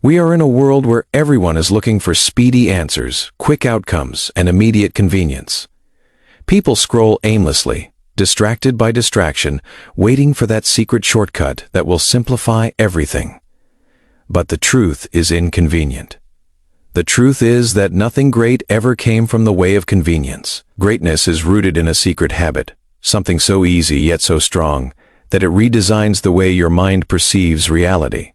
We are in a world where everyone is looking for speedy answers, quick outcomes, and immediate convenience. People scroll aimlessly, distracted by distraction, waiting for that secret shortcut that will simplify everything. But the truth is inconvenient. The truth is that nothing great ever came from the way of convenience. Greatness is rooted in a secret habit, something so easy yet so strong, that it redesigns the way your mind perceives reality.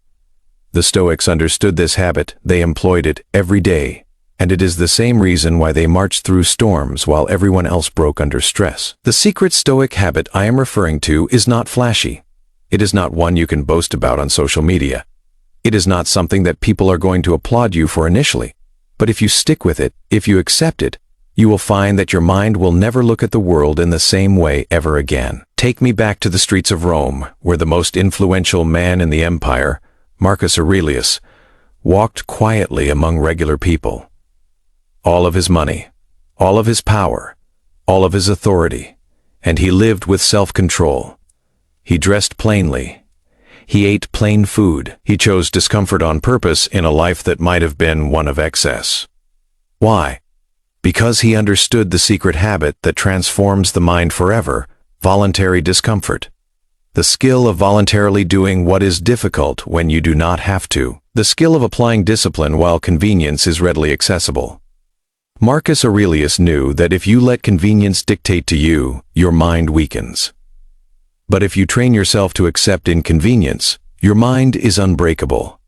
The Stoics understood this habit, they employed it every day, and it is the same reason why they marched through storms while everyone else broke under stress. The secret Stoic habit I am referring to is not flashy. It is not one you can boast about on social media. It is not something that people are going to applaud you for initially. But if you stick with it, if you accept it, you will find that your mind will never look at the world in the same way ever again. Take me back to the streets of Rome, where the most influential man in the empire, Marcus Aurelius, walked quietly among regular people. All of his money, all of his power, all of his authority, and he lived with self-control. He dressed plainly. He ate plain food. He chose discomfort on purpose in a life that might have been one of excess. Why? Because he understood the secret habit that transforms the mind forever, voluntary discomfort. The skill of voluntarily doing what is difficult when you do not have to. The skill of applying discipline while convenience is readily accessible. Marcus Aurelius knew that if you let convenience dictate to you, your mind weakens. But if you train yourself to accept inconvenience, your mind is unbreakable.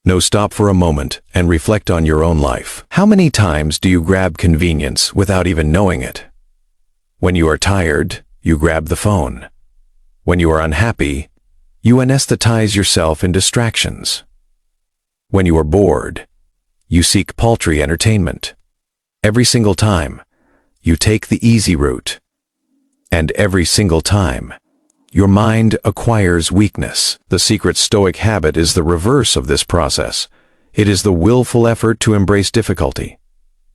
Now stop for a moment and reflect on your own life. How many times do you grab convenience without even knowing it? When you are tired, you grab the phone. When you are unhappy, you anesthetize yourself in distractions. When you are bored, you seek paltry entertainment. Every single time, you take the easy route. And every single time, your mind acquires weakness. The secret Stoic habit is the reverse of this process. It is the willful effort to embrace difficulty.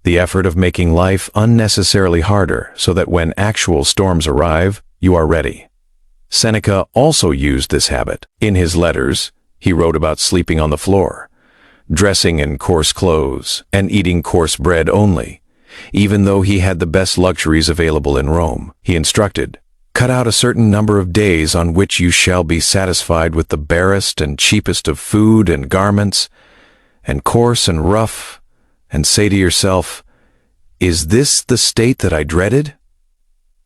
The effort of making life unnecessarily harder so that when actual storms arrive, you are ready. Seneca also used this habit. In his letters, he wrote about sleeping on the floor, dressing in coarse clothes, and eating coarse bread only. Even though he had the best luxuries available in Rome, he instructed, "Cut out a certain number of days on which you shall be satisfied with the barest and cheapest of food and garments, and coarse and rough, and say to yourself, 'Is this the state that I dreaded?'"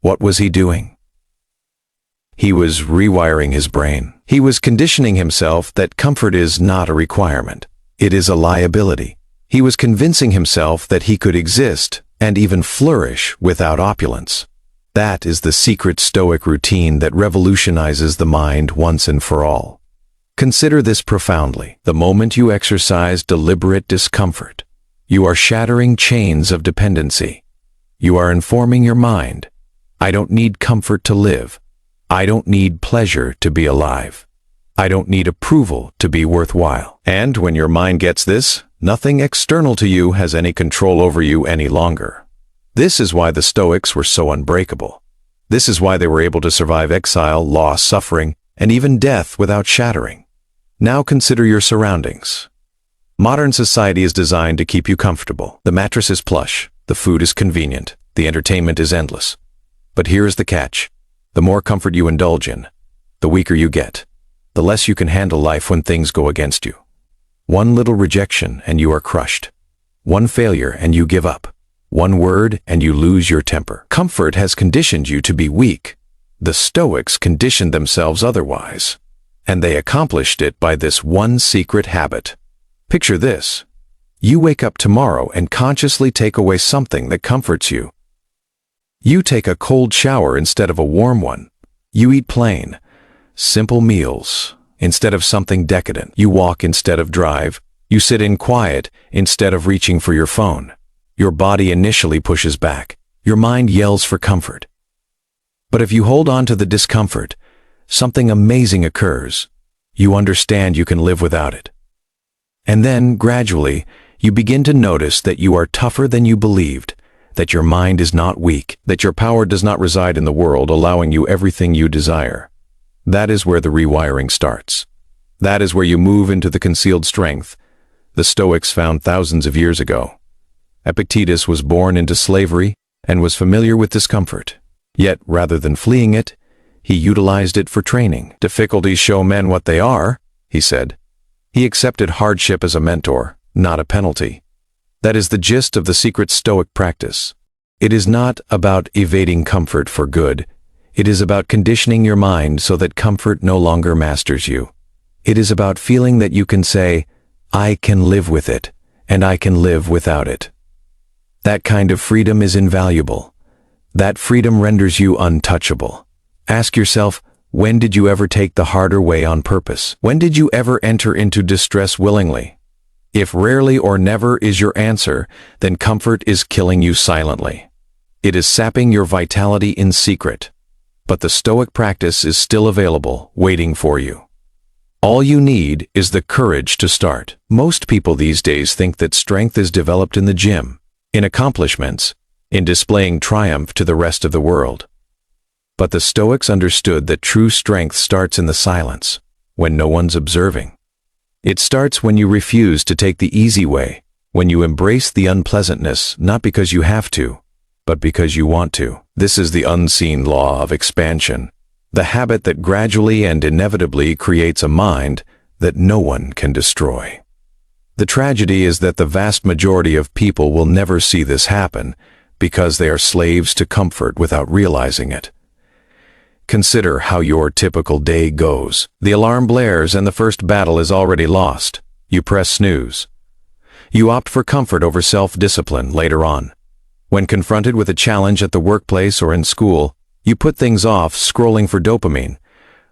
What was he doing? He was rewiring his brain. He was conditioning himself that comfort is not a requirement. It is a liability. He was convincing himself that he could exist and even flourish without opulence. That is the secret Stoic routine that revolutionizes the mind once and for all. Consider this profoundly. The moment you exercise deliberate discomfort, you are shattering chains of dependency. You are informing your mind, "I don't need comfort to live. I don't need pleasure to be alive. I don't need approval to be worthwhile." And when your mind gets this, nothing external to you has any control over you any longer. This is why the Stoics were so unbreakable. This is why they were able to survive exile, loss, suffering, and even death without shattering. Now consider your surroundings. Modern society is designed to keep you comfortable. The mattress is plush, the food is convenient, the entertainment is endless. But here is the catch. The more comfort you indulge in, the weaker you get, the less you can handle life when things go against you. One little rejection and you are crushed. One failure and you give up. One word and you lose your temper. Comfort has conditioned you to be weak. The Stoics conditioned themselves otherwise, and they accomplished it by this one secret habit. Picture this. You wake up tomorrow and consciously take away something that comforts you. You take a cold shower instead of a warm one. You eat plain, simple meals instead of something decadent. You walk instead of drive. You sit in quiet instead of reaching for your phone. Your body initially pushes back. Your mind yells for comfort. But if you hold on to the discomfort, something amazing occurs. You understand you can live without it. And then, gradually, you begin to notice that you are tougher than you believed, that your mind is not weak, that your power does not reside in the world, allowing you everything you desire. That is where the rewiring starts. That is where you move into the concealed strength, the Stoics found thousands of years ago. Epictetus was born into slavery and was familiar with discomfort. Yet, rather than fleeing it, he utilized it for training. "Difficulties show men what they are," he said. He accepted hardship as a mentor, not a penalty. That is the gist of the secret Stoic practice. It is not about evading comfort for good. It is about conditioning your mind so that comfort no longer masters you. It is about feeling that you can say, "I can live with it, and I can live without it." That kind of freedom is invaluable. That freedom renders you untouchable. Ask yourself, when did you ever take the harder way on purpose? When did you ever enter into distress willingly? If rarely or never is your answer, then comfort is killing you silently. It is sapping your vitality in secret. But the Stoic practice is still available, waiting for you. All you need is the courage to start. Most people these days think that strength is developed in the gym, in accomplishments, in displaying triumph to the rest of the world. But the Stoics understood that true strength starts in the silence, when no one's observing. It starts when you refuse to take the easy way, when you embrace the unpleasantness not because you have to, but because you want to. This is the unseen law of expansion, the habit that gradually and inevitably creates a mind that no one can destroy. The tragedy is that the vast majority of people will never see this happen because they are slaves to comfort without realizing it. Consider how your typical day goes. The alarm blares and the first battle is already lost. You press snooze. You opt for comfort over self-discipline later on. When confronted with a challenge at the workplace or in school, you put things off scrolling for dopamine,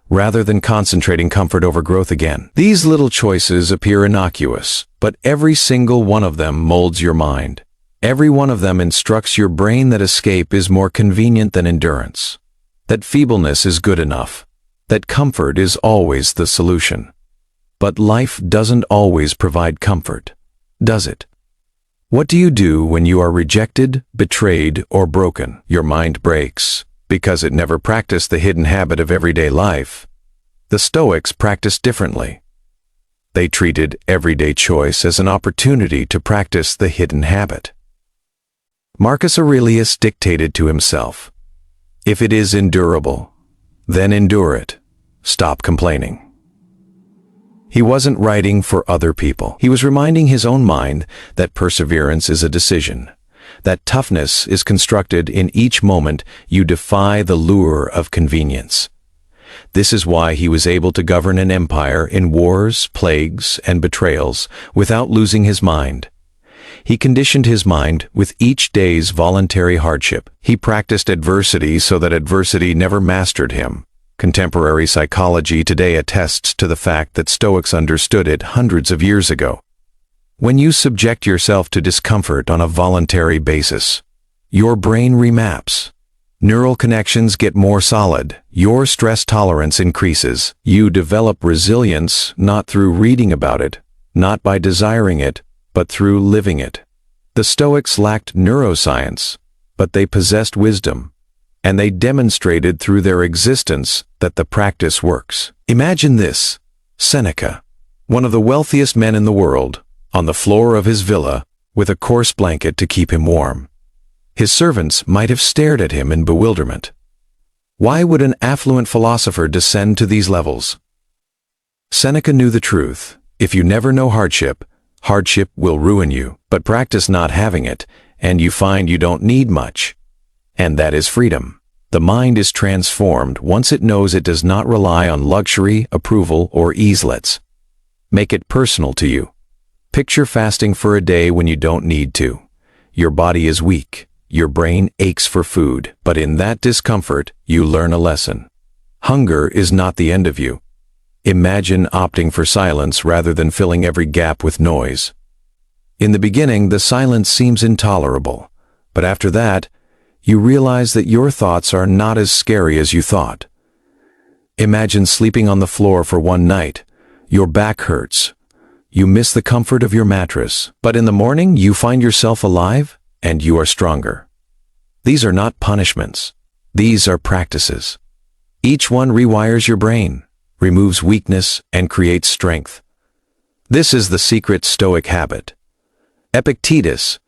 rather than concentrating comfort over growth again. These little choices appear innocuous, but every single one of them molds your mind. Every one of them instructs your brain that escape is more convenient than endurance, that feebleness is good enough, that comfort is always the solution. But life doesn't always provide comfort, does it? What do you do when you are rejected, betrayed, or broken? Your mind breaks, because it never practiced the hidden habit of everyday life. The Stoics practiced differently. They treated everyday choice as an opportunity to practice the hidden habit. Marcus Aurelius dictated to himself, "If it is endurable, then endure it. Stop complaining." He wasn't writing for other people. He was reminding his own mind that perseverance is a decision, that toughness is constructed in each moment you defy the lure of convenience. This is why he was able to govern an empire in wars, plagues, and betrayals without losing his mind. He conditioned his mind with each day's voluntary hardship. He practiced adversity so that adversity never mastered him. Contemporary psychology today attests to the fact that Stoics understood it hundreds of years ago. When you subject yourself to discomfort on a voluntary basis, your brain remaps. Neural connections get more solid. Your stress tolerance increases. You develop resilience not through reading about it, not by desiring it, but through living it. The Stoics lacked neuroscience, but they possessed wisdom, and they demonstrated through their existence that the practice works. Imagine this: Seneca, one of the wealthiest men in the world, on the floor of his villa with a coarse blanket to keep him warm. His servants might have stared at him in bewilderment. Why would an affluent philosopher descend to these levels? Seneca knew the truth. If you never know hardship, hardship will ruin you. But practice not having it, and you find you don't need much. And that is freedom. The mind is transformed once it knows it does not rely on luxury, approval, or easelets. Make it personal to you. Picture fasting for a day when you don't need to. Your body is weak. Your brain aches for food. But in that discomfort, you learn a lesson. Hunger is not the end of you. Imagine opting for silence rather than filling every gap with noise. In the beginning, the silence seems intolerable, but after that, you realize that your thoughts are not as scary as you thought. Imagine sleeping on the floor for one night. Your back hurts. You miss the comfort of your mattress, but in the morning you find yourself alive and you are stronger. These are not punishments. These are practices. Each one rewires your brain, removes weakness, and creates strength. This is the secret Stoic habit. Epictetus,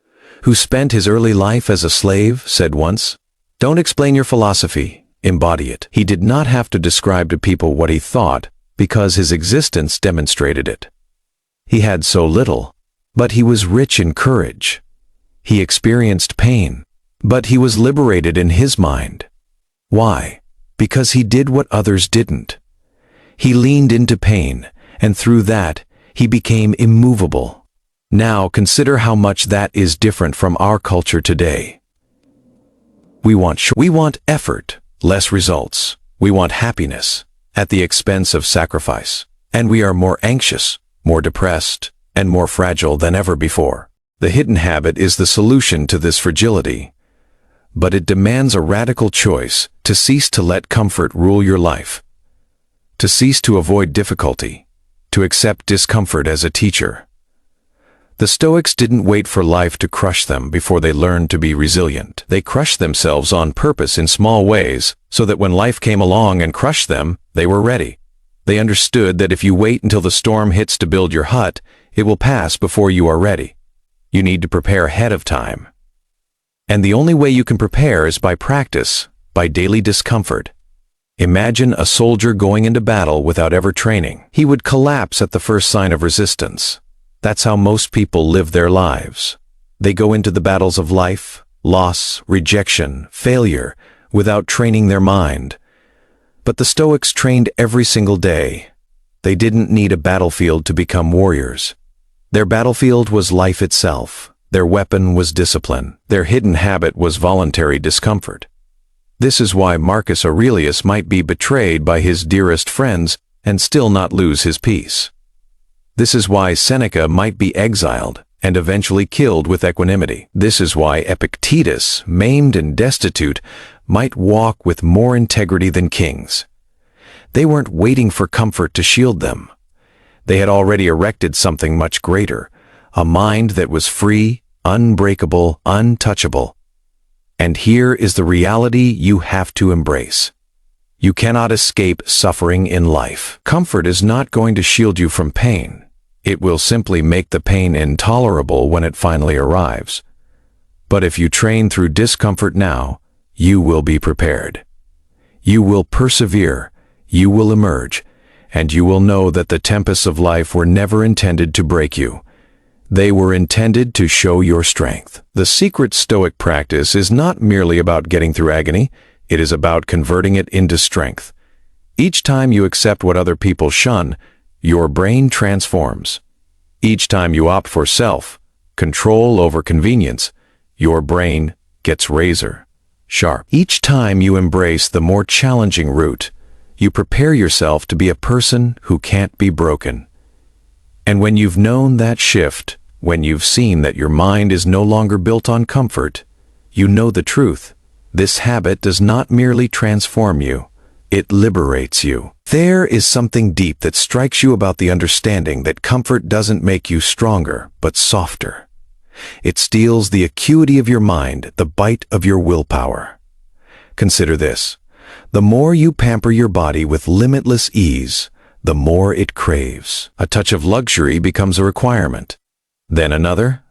who spent his early life as a slave, said once, "Don't explain your philosophy, embody it." He did not have to describe to people what he thought, because his existence demonstrated it. He had so little, but he was rich in courage. He experienced pain, but he was liberated in his mind. Why? Because he did what others didn't. He leaned into pain, and through that, he became immovable. Now consider how much that is different from our culture today. We want effort, less results. We want happiness, at the expense of sacrifice. And we are more anxious, more depressed, and more fragile than ever before. The hidden habit is the solution to this fragility. But it demands a radical choice to cease to let comfort rule your life, to cease to avoid difficulty, to accept discomfort as a teacher. The Stoics didn't wait for life to crush them before they learned to be resilient. They crushed themselves on purpose in small ways, so that when life came along and crushed them, they were ready. They understood that if you wait until the storm hits to build your hut, it will pass before you are ready. You need to prepare ahead of time. And the only way you can prepare is by practice, by daily discomfort. Imagine a soldier going into battle without ever training. He would collapse at the first sign of resistance. That's how most people live their lives. They go into the battles of life, loss, rejection, failure, without training their mind. But the Stoics trained every single day. They didn't need a battlefield to become warriors. Their battlefield was life itself. Their weapon was discipline. Their hidden habit was voluntary discomfort. This is why Marcus Aurelius might be betrayed by his dearest friends and still not lose his peace. This is why Seneca might be exiled and eventually killed with equanimity. This is why Epictetus, maimed and destitute, might walk with more integrity than kings. They weren't waiting for comfort to shield them. They had already erected something much greater, a mind that was free, unbreakable, untouchable. And here is the reality you have to embrace. You cannot escape suffering in life. Comfort is not going to shield you from pain. It will simply make the pain intolerable when it finally arrives. But if you train through discomfort now, you will be prepared. You will persevere, you will emerge, and you will know that the tempests of life were never intended to break you. They were intended to show your strength. The secret Stoic practice is not merely about getting through agony, it is about converting it into strength. Each time you accept what other people shun, your brain transforms. Each time you opt for control over convenience, your brain gets razor sharp. Each time you embrace the more challenging route, you prepare yourself to be a person who can't be broken. And when you've known that shift, when you've seen that your mind is no longer built on comfort, you know the truth. This habit does not merely transform you, it liberates you. There is something deep that strikes you about the understanding that comfort doesn't make you stronger, but softer. It steals the acuity of your mind, the bite of your willpower. Consider this. The more you pamper your body with limitless ease, the more it craves. A touch of luxury becomes a requirement. Then another,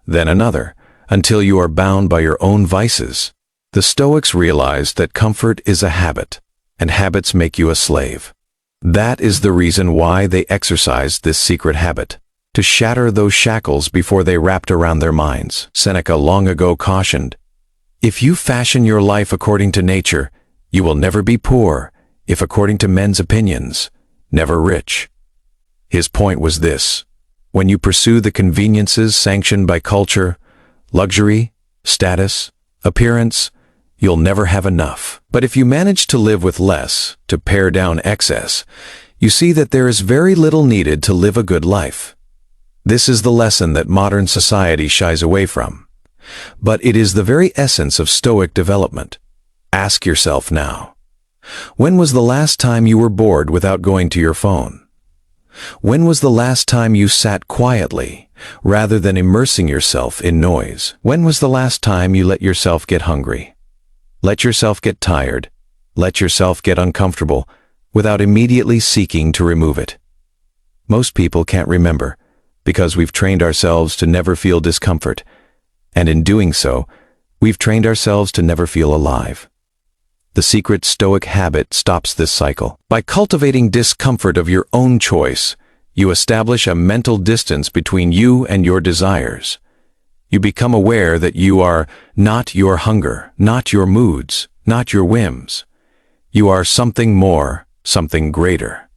until you are bound by your own vices. The Stoics realized that comfort is a habit, and habits make you a slave. That is the reason why they exercised this secret habit, to shatter those shackles before they wrapped around their minds. Seneca long ago cautioned, "If you fashion your life according to nature, you will never be poor, if according to men's opinions, never rich." His point was this: when you pursue the conveniences sanctioned by culture, luxury, status, appearance, you'll never have enough. But if you manage to live with less, to pare down excess, you see that there is very little needed to live a good life. This is the lesson that modern society shies away from. But it is the very essence of Stoic development. Ask yourself now, when was the last time you were bored without going to your phone? When was the last time you sat quietly, rather than immersing yourself in noise? When was the last time you let yourself get hungry? Let yourself get tired, let yourself get uncomfortable, without immediately seeking to remove it. Most people can't remember, because we've trained ourselves to never feel discomfort, and in doing so, we've trained ourselves to never feel alive. The secret Stoic habit stops this cycle. By cultivating discomfort of your own choice, you establish a mental distance between you and your desires. You become aware that you are not your hunger, not your moods, not your whims. You are something more, something greater.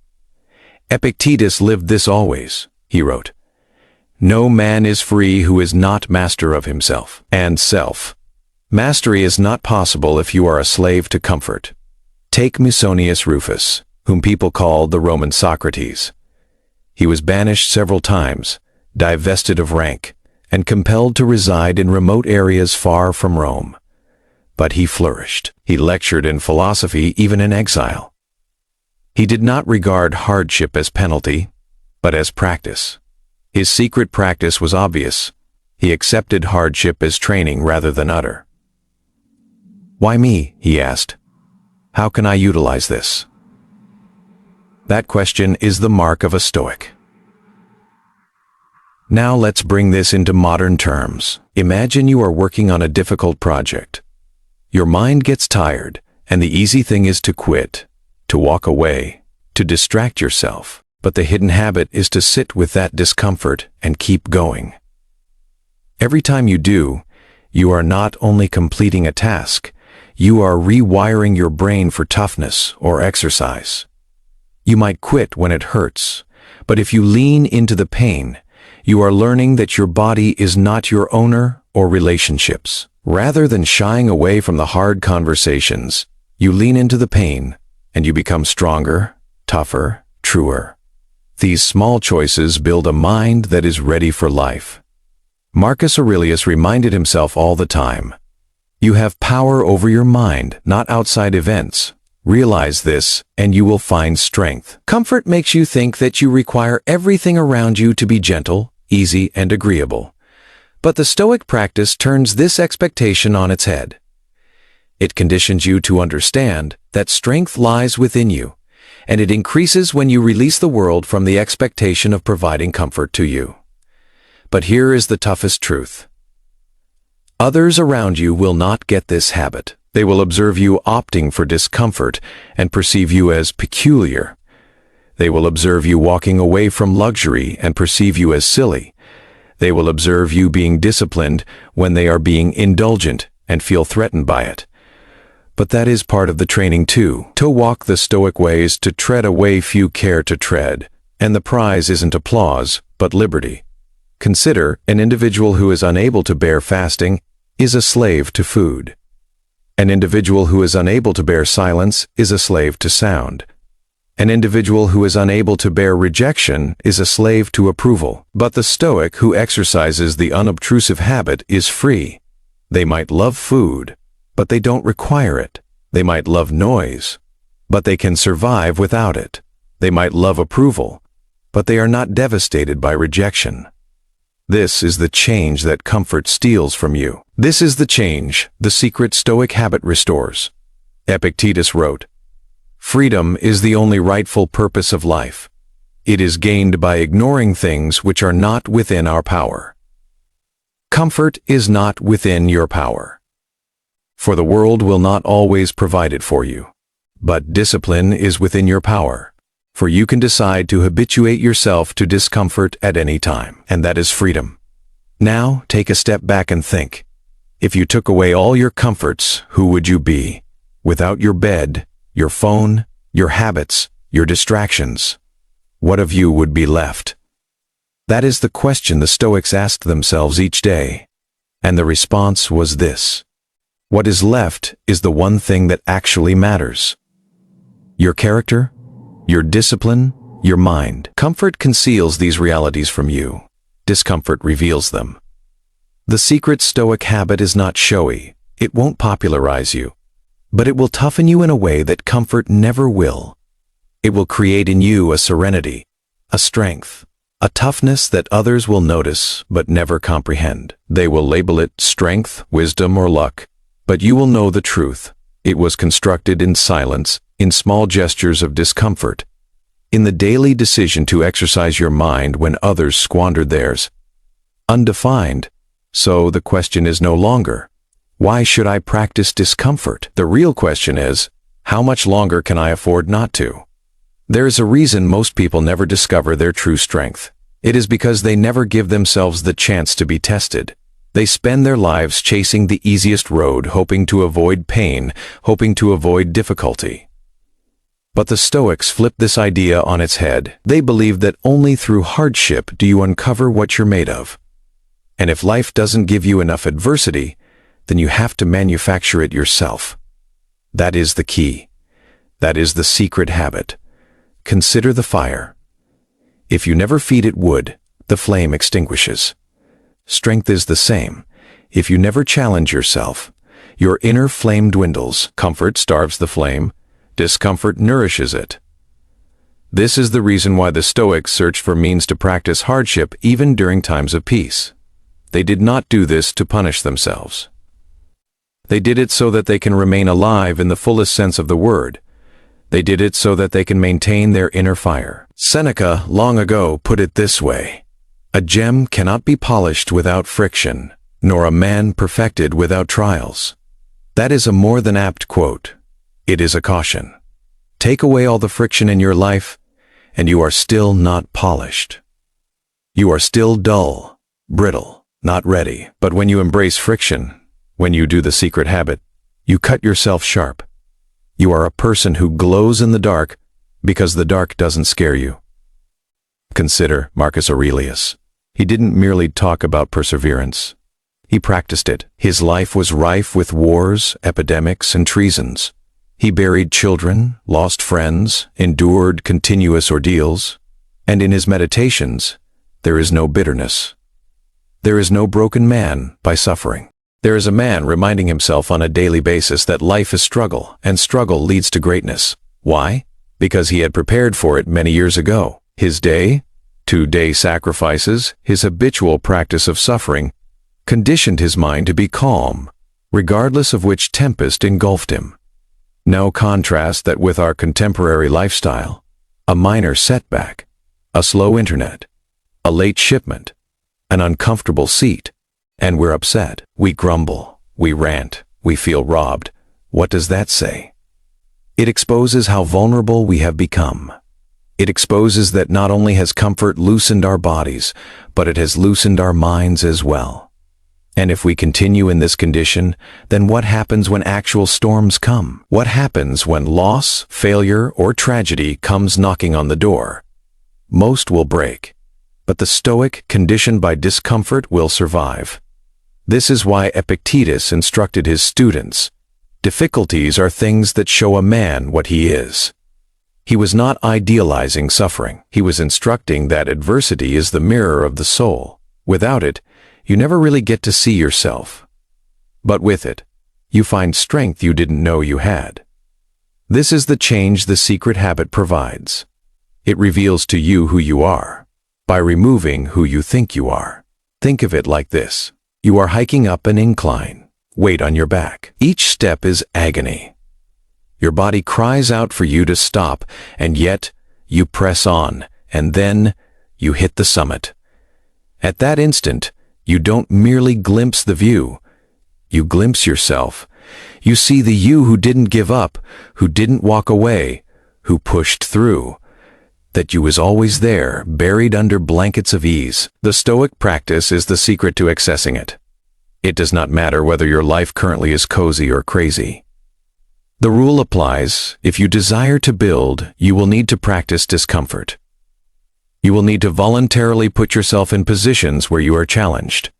Epictetus lived this always, he wrote. No man is free who is not master of himself and self. Mastery is not possible if you are a slave to comfort. Take Musonius Rufus, whom people called the Roman Socrates. He was banished several times, divested of rank, and compelled to reside in remote areas far from Rome. But he flourished. He lectured in philosophy even in exile. He did not regard hardship as penalty, but as practice. His secret practice was obvious. He accepted hardship as training rather than utter. Why me? He asked. How can I utilize this? That question is the mark of a Stoic. Now let's bring this into modern terms. Imagine you are working on a difficult project. Your mind gets tired, and the easy thing is to quit, to walk away, to distract yourself. But the hidden habit is to sit with that discomfort and keep going. Every time you do, you are not only completing a task, you are rewiring your brain for toughness or exercise. You might quit when it hurts, but if you lean into the pain, you are learning that your body is not your owner or relationships. Rather than shying away from the hard conversations, you lean into the pain and you become stronger, tougher, truer. These small choices build a mind that is ready for life. Marcus Aurelius reminded himself all the time, you have power over your mind, not outside events. Realize this, and you will find strength. Comfort makes you think that you require everything around you to be gentle, easy, and agreeable. But the Stoic practice turns this expectation on its head. It conditions you to understand that strength lies within you, and it increases when you release the world from the expectation of providing comfort to you. But here is the toughest truth. Others around you will not get this habit. They will observe you opting for discomfort and perceive you as peculiar. They will observe you walking away from luxury and perceive you as silly. They will observe you being disciplined when they are being indulgent and feel threatened by it. But that is part of the training too. To walk the Stoic way is to tread a way few care to tread, and the prize isn't applause, but liberty. Consider, an individual who is unable to bear fasting is a slave to food. An individual who is unable to bear silence is a slave to sound. An individual who is unable to bear rejection is a slave to approval. But the Stoic who exercises the unobtrusive habit is free. They might love food, but they don't require it. They might love noise, but they can survive without it. They might love approval, but they are not devastated by rejection. This is the change that comfort steals from you. This is the change the secret Stoic habit restores. Epictetus wrote, "Freedom is the only rightful purpose of life. It is gained by ignoring things which are not within our power." Comfort is not within your power. For the world will not always provide it for you. But discipline is within your power. For you can decide to habituate yourself to discomfort at any time, and that is freedom. Now, take a step back and think. If you took away all your comforts, who would you be? Without your bed, your phone, your habits, your distractions, what of you would be left? That is the question the Stoics asked themselves each day, and the response was this: what is left is the one thing that actually matters. Your character, your discipline, your mind. Comfort conceals these realities from you. Discomfort reveals them. The secret Stoic habit is not showy. It won't popularize you, but it will toughen you in a way that comfort never will. It will create in you a serenity, a strength, a toughness that others will notice but never comprehend. They will label it strength, wisdom, or luck, but you will know the truth. It was constructed in silence, in small gestures of discomfort, in the daily decision to exercise your mind when others squandered theirs. Undefined, so the question is no longer, why should I practice discomfort? The real question is, how much longer can I afford not to? There is a reason most people never discover their true strength. It is because they never give themselves the chance to be tested. They spend their lives chasing the easiest road, hoping to avoid pain, hoping to avoid difficulty. But the Stoics flipped this idea on its head. They believed that only through hardship do you uncover what you're made of. And if life doesn't give you enough adversity, then you have to manufacture it yourself. That is the key. That is the secret habit. Consider the fire. If you never feed it wood, the flame extinguishes. Strength is the same. If you never challenge yourself, your inner flame dwindles. Comfort starves the flame. Discomfort nourishes it. This is the reason why the Stoics searched for means to practice hardship even during times of peace. They did not do this to punish themselves. They did it so that they can remain alive in the fullest sense of the word. They did it so that they can maintain their inner fire. Seneca long ago put it this way: a gem cannot be polished without friction, nor a man perfected without trials. That is a more than apt quote. It is a caution. Take away all the friction in your life, and you are still not polished. You are still dull, brittle, not ready. But when you embrace friction, when you do the secret habit, you cut yourself sharp. You are a person who glows in the dark because the dark doesn't scare you. Consider Marcus Aurelius. He didn't merely talk about perseverance. He practiced it. His life was rife with wars, epidemics, and treasons. He buried children, lost friends, endured continuous ordeals, and in his meditations, there is no bitterness. There is no broken man by suffering. There is a man reminding himself on a daily basis that life is struggle, and struggle leads to greatness. Why? Because he had prepared for it many years ago. His day, 2-day sacrifices, his habitual practice of suffering, conditioned his mind to be calm, regardless of which tempest engulfed him. Now contrast that with our contemporary lifestyle. A minor setback, a slow internet, a late shipment, an uncomfortable seat, and we're upset. We grumble, we rant, we feel robbed. What does that say? It exposes how vulnerable we have become. It exposes that not only has comfort loosened our bodies, but it has loosened our minds as well. And if we continue in this condition, then what happens when actual storms come? What happens when loss, failure, or tragedy comes knocking on the door? Most will break, but the Stoic, conditioned by discomfort, will survive. This is why Epictetus instructed his students, difficulties are things that show a man what he is. He was not idealizing suffering. He was instructing that adversity is the mirror of the soul. Without it, you never really get to see yourself. But with it, you find strength you didn't know you had. This is the change the secret habit provides. It reveals to you who you are, by removing who you think you are. Think of it like this. You are hiking up an incline, weight on your back. Each step is agony. Your body cries out for you to stop, and yet you press on, and then you hit the summit. At that instant, you don't merely glimpse the view, you glimpse yourself. You see the you who didn't give up, who didn't walk away, who pushed through. That you is always there, buried under blankets of ease. The Stoic practice is the secret to accessing it. It does not matter whether your life currently is cozy or crazy. The rule applies: if you desire to build, you will need to practice discomfort. You will need to voluntarily put yourself in positions where you are challenged.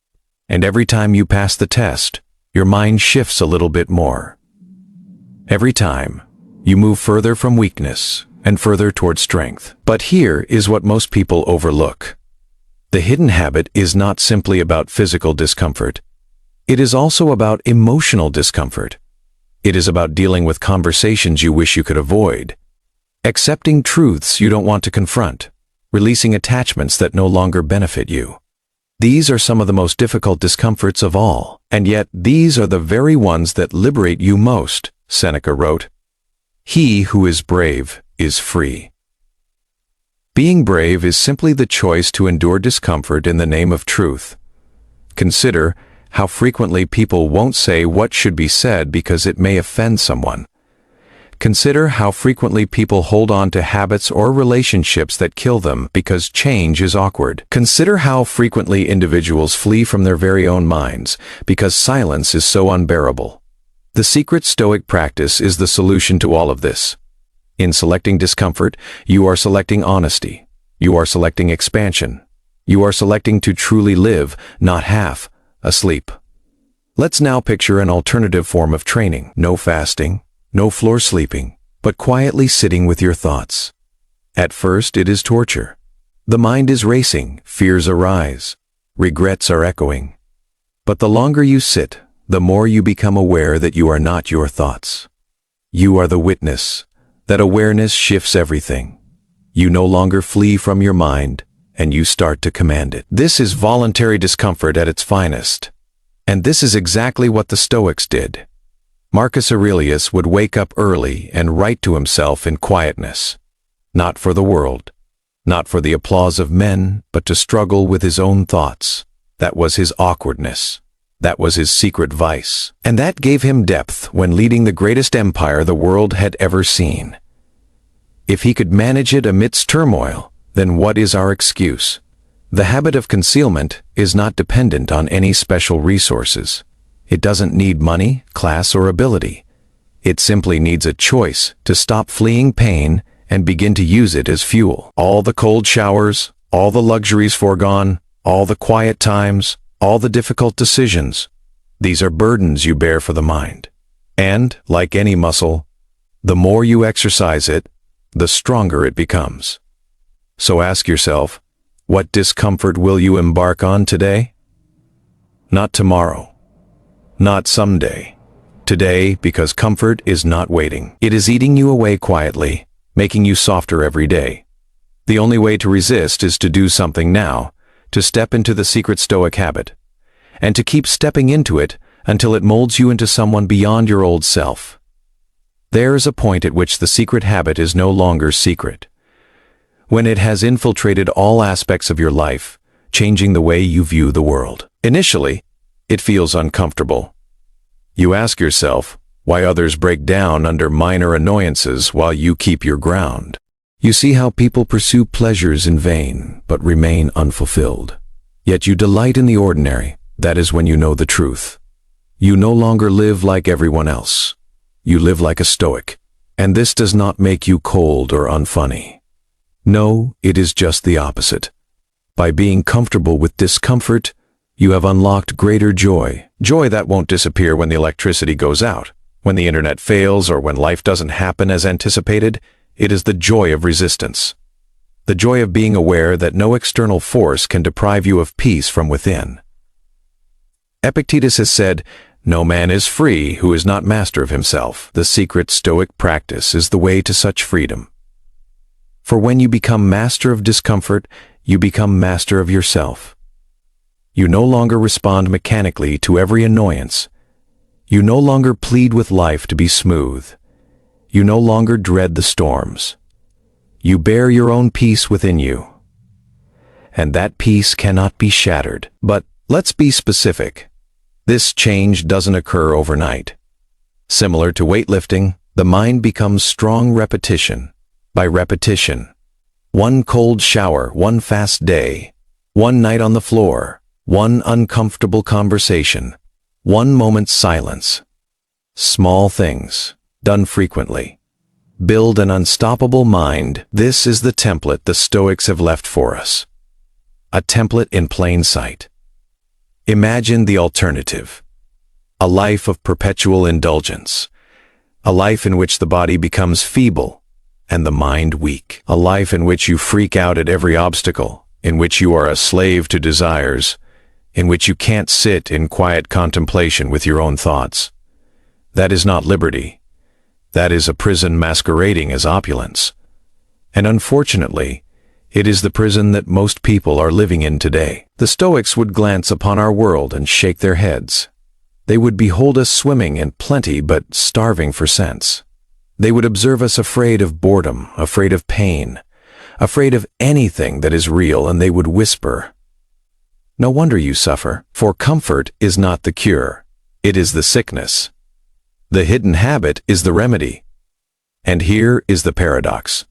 And every time you pass the test, your mind shifts a little bit more. Every time, you move further from weakness and further toward strength. But here is what most people overlook. The hidden habit is not simply about physical discomfort. It is also about emotional discomfort. It is about dealing with conversations you wish you could avoid, accepting truths you don't want to confront, releasing attachments that no longer benefit you. These are some of the most difficult discomforts of all, and yet these are the very ones that liberate you most. Seneca wrote, "He who is brave is free." Being brave is simply the choice to endure discomfort in the name of truth. Consider how frequently people won't say what should be said because it may offend someone. Consider how frequently people hold on to habits or relationships that kill them because change is awkward. Consider how frequently individuals flee from their very own minds because silence is so unbearable. The secret Stoic practice is the solution to all of this. In selecting discomfort, you are selecting honesty. You are selecting expansion. You are selecting to truly live, not half, asleep. Let's now picture an alternative form of training. No fasting, no floor sleeping, but quietly sitting with your thoughts. At first, it is torture. The mind is racing, fears arise, regrets are echoing. But the longer you sit, the more you become aware that you are not your thoughts. You are the witness. That awareness shifts everything. You no longer flee from your mind, and you start to command it. This is voluntary discomfort at its finest. And this is exactly what the Stoics did. Marcus Aurelius would wake up early and write to himself in quietness. Not for the world, not for the applause of men, but to struggle with his own thoughts. That was his awkwardness. That was his secret vice. And that gave him depth when leading the greatest empire the world had ever seen. If he could manage it amidst turmoil, then what is our excuse? The habit of concealment is not dependent on any special resources. It doesn't need money, class, or ability. It simply needs a choice to stop fleeing pain and begin to use it as fuel. All the cold showers, all the luxuries foregone, all the quiet times, all the difficult decisions, these are burdens you bear for the mind. And, like any muscle, the more you exercise it, the stronger it becomes. So ask yourself, what discomfort will you embark on today? Not tomorrow. Not someday. Today, because comfort is not waiting. It is eating you away quietly, making you softer every day. The only way to resist is to do something now, to step into the secret Stoic habit, and to keep stepping into it until it molds you into someone beyond your old self. There is a point at which the secret habit is no longer secret. When it has infiltrated all aspects of your life, changing the way you view the world. Initially, it feels uncomfortable. You ask yourself why others break down under minor annoyances while you keep your ground. You see how people pursue pleasures in vain but remain unfulfilled. Yet you delight in the ordinary. That is when you know the truth. You no longer live like everyone else. You live like a Stoic. And this does not make you cold or unfunny. No, it is just the opposite. By being comfortable with discomfort, you have unlocked greater joy. Joy that won't disappear when the electricity goes out, when the internet fails, or when life doesn't happen as anticipated. It is the joy of resistance. The joy of being aware that no external force can deprive you of peace from within. Epictetus has said, "No man is free who is not master of himself." The secret Stoic practice is the way to such freedom. For when you become master of discomfort, you become master of yourself. You no longer respond mechanically to every annoyance. You no longer plead with life to be smooth. You no longer dread the storms. You bear your own peace within you. And that peace cannot be shattered. But let's be specific. This change doesn't occur overnight. Similar to weightlifting, the mind becomes strong repetition by repetition. One cold shower, one fast day, one night on the floor, one uncomfortable conversation, one moment's silence. Small things, done frequently, build an unstoppable mind. This is the template the Stoics have left for us. A template in plain sight. Imagine the alternative. A life of perpetual indulgence. A life in which the body becomes feeble and the mind weak. A life in which you freak out at every obstacle, in which you are a slave to desires, in which you can't sit in quiet contemplation with your own thoughts. That is not liberty. That is a prison masquerading as opulence. And unfortunately, it is the prison that most people are living in today. The Stoics would glance upon our world and shake their heads. They would behold us swimming in plenty but starving for sense. They would observe us afraid of boredom, afraid of pain, afraid of anything that is real, and they would whisper, "No wonder you suffer, for comfort is not the cure, it is the sickness. The hidden habit is the remedy." And here is the paradox.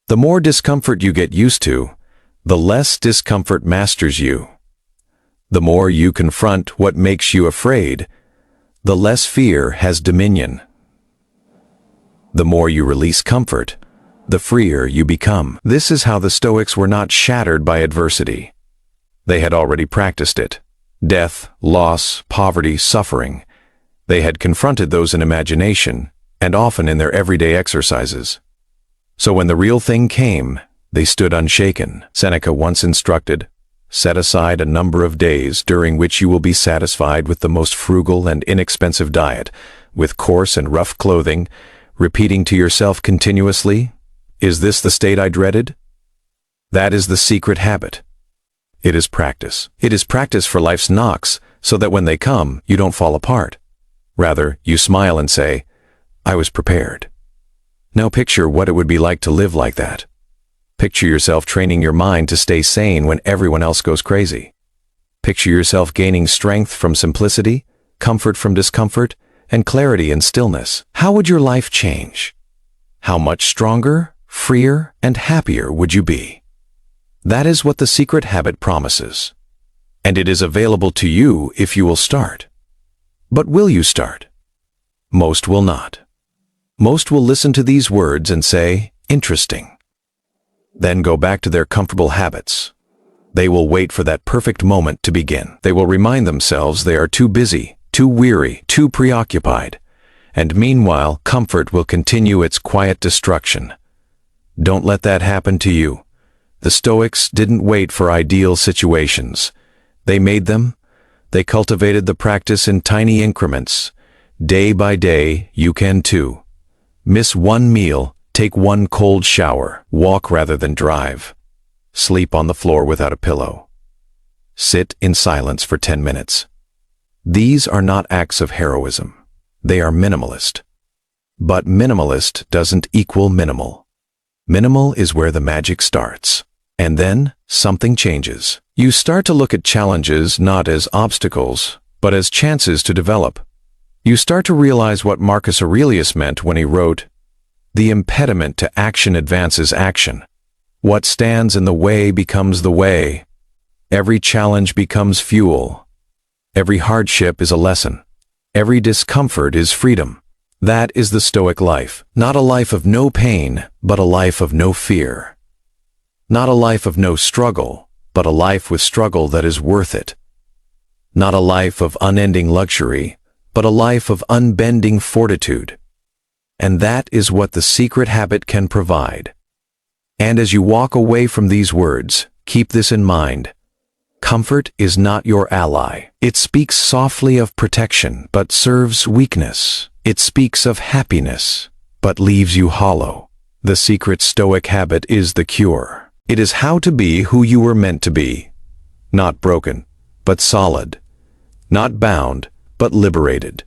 The more discomfort you get used to, the less discomfort masters you. The more you confront what makes you afraid, the less fear has dominion. The more you release comfort, the freer you become. This is how the Stoics were not shattered by adversity. They had already practiced it. Death, loss, poverty, suffering. They had confronted those in imagination, and often in their everyday exercises. So when the real thing came, they stood unshaken. Seneca once instructed, "Set aside a number of days during which you will be satisfied with the most frugal and inexpensive diet, with coarse and rough clothing, repeating to yourself continuously, 'Is this the state I dreaded?' That is the secret habit. It is practice. It is practice for life's knocks, so that when they come, you don't fall apart. Rather, you smile and say, 'I was prepared.' Now picture what it would be like to live like that. Picture yourself training your mind to stay sane when everyone else goes crazy. Picture yourself gaining strength from simplicity, comfort from discomfort, and clarity in stillness. How would your life change? How much stronger, freer, and happier would you be? That is what the secret habit promises. And it is available to you if you will start. But will you start? Most will not. Most will listen to these words and say, "Interesting." Then go back to their comfortable habits. They will wait for that perfect moment to begin. They will remind themselves they are too busy, too weary, too preoccupied. And meanwhile, comfort will continue its quiet destruction. Don't let that happen to you. The Stoics didn't wait for ideal situations. They made them. They cultivated the practice in tiny increments. Day by day, you can too. Miss one meal, take one cold shower, walk rather than drive. Sleep on the floor without a pillow. Sit in silence for 10 minutes. These are not acts of heroism. They are minimalist. But minimalist doesn't equal minimal. Minimal is where the magic starts. And then, something changes. You start to look at challenges not as obstacles, but as chances to develop. You start to realize what Marcus Aurelius meant when he wrote, "The impediment to action advances action. What stands in the way becomes the way. Every challenge becomes fuel. Every hardship is a lesson. Every discomfort is freedom." That is the Stoic life. Not a life of no pain, but a life of no fear. Not a life of no struggle, but a life with struggle that is worth it. Not a life of unending luxury, but a life of unbending fortitude. And that is what the secret habit can provide. And as you walk away from these words, keep this in mind. Comfort is not your ally. It speaks softly of protection, but serves weakness. It speaks of happiness, but leaves you hollow. The secret Stoic habit is the cure. It is how to be who you were meant to be. Not broken, but solid. Not bound, but liberated.